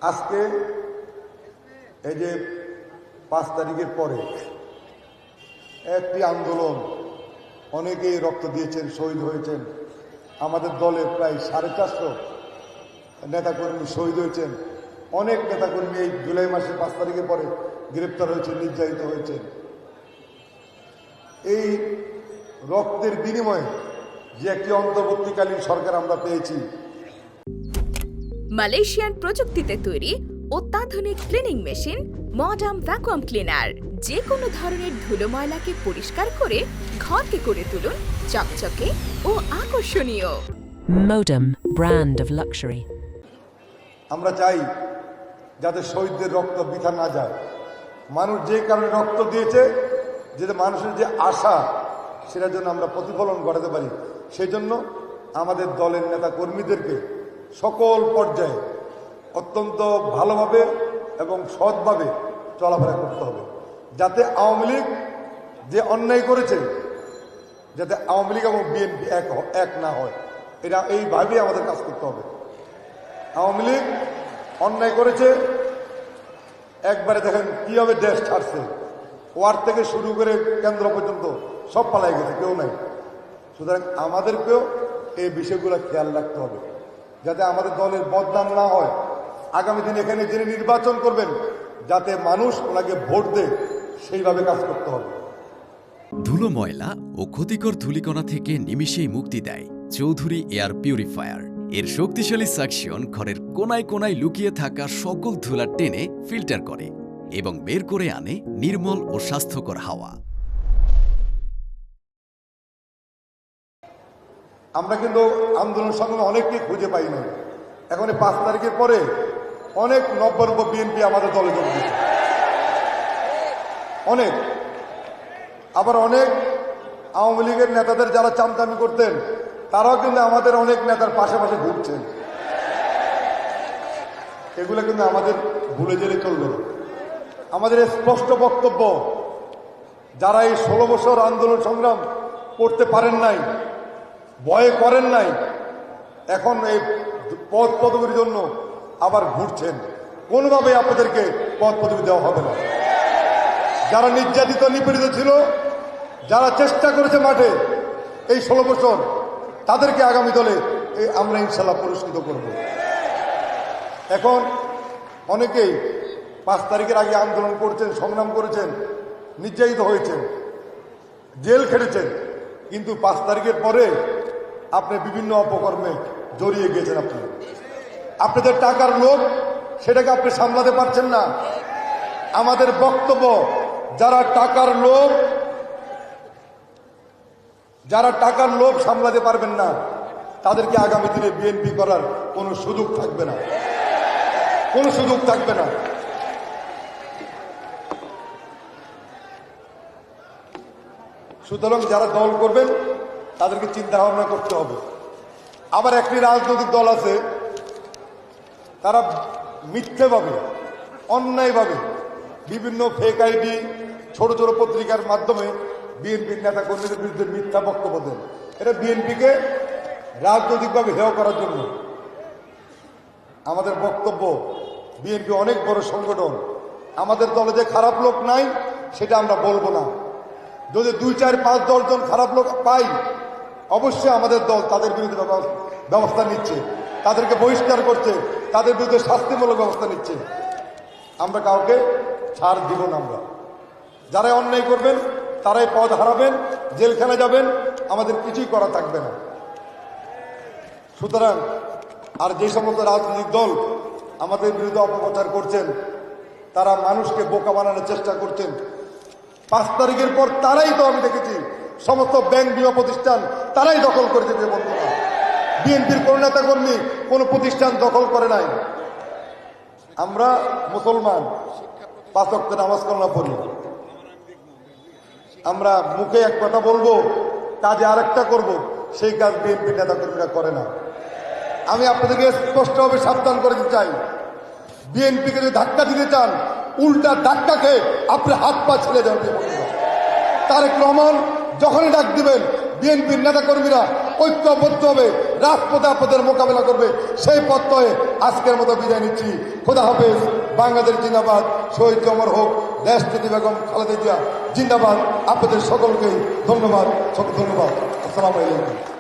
আজকে এই যে 5 তারিখের পরে একটি আন্দোলন, অনেকেই রক্ত দিয়েছেন, শহীদ হয়েছেন। আমাদের দলে প্রায় 450 নেতাকর্মী শহীদ হয়েছেন। অনেক নেতাকর্মী এই জুলাই মাসের 5 তারিখের পরে গ্রেপ্তার হয়েছে, নির্যাতিত হয়েছেন। এই রক্তের বিনিময়ে যে একটি অন্তর্বর্তীকালীন সরকার আমরা পেয়েছি, মালয়েশিয়ান প্রযুক্তিতে তৈরি অত্যাধুনিক cleaning machine modern vacuum cleaner যে কোনো ধরনের ধুলো ময়লাকে পরিষ্কার করে ঘরকে করে তুলুন চকচকে ও আকর্ষণীয়। Modem, brand of luxury. আমরা চাই যাতে শহীদদের রক্ত বৃথা না যায়। মানুষ যে কারণে রক্ত দিয়েছে, যেটা মানুষের যে আশা, সেটার জন্য আমরা প্রতিফলন ঘটাতে পারি। সেই জন্য আমাদের দলের নেতা কর্মীদেরকে সকল পর্যায়ে অত্যন্ত ভালোভাবে এবং সৎভাবে চলাফেরা করতে হবে, যাতে আওয়ামী লীগ যে অন্যায় করেছে, যাতে আওয়ামী লীগ এবং বিএনপি এক না হয়, এটা এইভাবেই আমাদের কাজ করতে হবে। আওয়ামী লীগ অন্যায় করেছে, একবারে দেখেন কীভাবে দেশ ছাড়ছে, ওয়ার্ড থেকে শুরু করে কেন্দ্র পর্যন্ত সব পালাই গেছে, কেউ নাই। সুতরাং আমাদেরকেও এই বিষয়গুলো খেয়াল রাখতে হবে, যাতে আমাদের দলের বদনাম না হয়। আগামী দিন এখানে যিনি নির্বাচন করবেন, যাতে মানুষ ওনাকে ভোট দেয়, সেইভাবে কাজ করতে হবে। ধুলো ময়লা ও ক্ষতিকর ধূলিকণা থেকে নিমিষেই মুক্তি দেয় চৌধুরী এয়ার পিউরিফায়ার। এর শক্তিশালী সাকশন ঘরের কোনায় কোনায় লুকিয়ে থাকা সকল ধুলা টেনে ফিল্টার করে এবং বের করে আনে নির্মল ও স্বাস্থ্যকর হাওয়া। আমরা কিন্তু আন্দোলন সংগ্রামে অনেককে খুঁজে পাই না। এখন 5 তারিখের পরে অনেক নব্য বিএনপি আমাদের দলে যোগ দিয়েছে, অনেক। আবার অনেক আওয়ামী লীগের নেতাদের যারা চামচামি করতেন, তারাও কিন্তু আমাদের অনেক নেতার পাশে পাশে ঘুরছেন। এগুলো কিন্তু আমাদের ভুলে গেলে চলবে না। আমাদের স্পষ্ট বক্তব্য, যারা এই 16 বছর আন্দোলন সংগ্রাম করতে পারেন নাই, ভয় করেন নাই, এখন এই পদ পদবীর জন্য আবার ঘুরছেন, কোনোভাবে আপনাদেরকে পদ পদবী দেওয়া হবে না। যারা নির্যাতিত নিপীড়িত ছিল, যারা চেষ্টা করেছে মাঠে এই 16 বছর, তাদেরকে আগামী দলে আমরা ইনশাল্লাহ পুরস্কৃত করব। এখন অনেকেই 5 তারিখের আগে আন্দোলন করছেন, সংগ্রাম করেছেন, নির্যাতিত হয়েছেন, জেল খেটেছেন, কিন্তু 5 তারিখের পরে আপনি বিভিন্ন অপকর্মে জড়িয়ে গিয়েছেন। আপনাদের টাকার লোভ, সেটাকে আপনি সামলাতে পারছেন না। আমাদের বক্তব্য, যারা টাকার লোভ সামলাতে পারবেন না, তাদেরকে আগামী দিনে বিএনপি করার কোনো সুযোগ থাকবে না, কোনো সুযোগ থাকবে না। সুতরাং যারা দল করবেন, তাদেরকে চিন্তা ভাবনা করতে হবে। আবার একটি রাজনৈতিক দল আছে, তারা মিথ্যেভাবে, অন্যায়ভাবে বিভিন্ন ফেক আইডি, ছোট ছোট পত্রিকার মাধ্যমে বিএনপির নেতা কর্মীদের বিরুদ্ধে মিথ্যা বক্তব্য দেন। এটা বিএনপিকে রাজনৈতিকভাবে হেয় করার জন্য। আমাদের বক্তব্য, বিএনপি অনেক বড় সংগঠন, আমাদের দলে যে খারাপ লোক নাই সেটা আমরা বলবো না। যদি 2, 4, 5, 10 জন খারাপ লোক পাই, অবশ্যই আমাদের দল তাদের বিরুদ্ধে ব্যবস্থা নিচ্ছে, তাদেরকে বহিষ্কার করছে, তাদের বিরুদ্ধে শাস্তিমূলক ব্যবস্থা নিচ্ছে। আমরা কাউকে ছাড় দিব না। আমরা যারা অন্যায় করবেন, তারাই পদ হারাবেন, জেলখানে যাবেন, আমাদের কিছুই করা থাকবে না। সুতরাং আর যে সমস্ত রাজনৈতিক দল আমাদের বিরুদ্ধে অপপ্রচার করছেন, তারা মানুষকে বোকা বানানোর চেষ্টা করছেন। 5 তারিখের পর তারাই তো, আমি দেখেছি সমস্ত ব্যাংক, বিমা প্রতিষ্ঠান তারাই দখল করেছে। বন্ধুরা, বিএনপির কোন নেতা কর্মী কোন প্রতিষ্ঠান দখল করে নাই। আমরা মুসলমান, 5 ওয়াক্ত নামাজ কালাম পড়ি। আমরা মুখে এক কথা বলবো, কাজে আরেকটা করব, সেই কাজ বিএনপির নেতা কর্মীরা করে না। আমি আপনাদেরকে স্পষ্টভাবে সাবধান করে দিতে চাই, বিএনপিকে যদি ধাক্কা দিতে চান, উল্টা ধাক্কা খেয়ে আপনি হাত পা ছেড়ে যাবেন। তারেক রহমান যখনই ডাক দিবেন, বিএনপির নেতা কর্মীরা ঐক্যবদ্ধভাবে রাজপথে আপনাদের মোকাবেলা করবে, সেই প্রত্যয়ে আজকের মতো বিদায় নিচ্ছি। খোদা হাফেজ। বাংলাদেশ জিন্দাবাদ। শহীদ অমর হোক। দেশনেত্রী বেগম খালেদা জিয়া জিন্দাবাদ। আপনাদের সকলকেই ধন্যবাদ। ধন্যবাদ। আসসালামু আলাইকুম।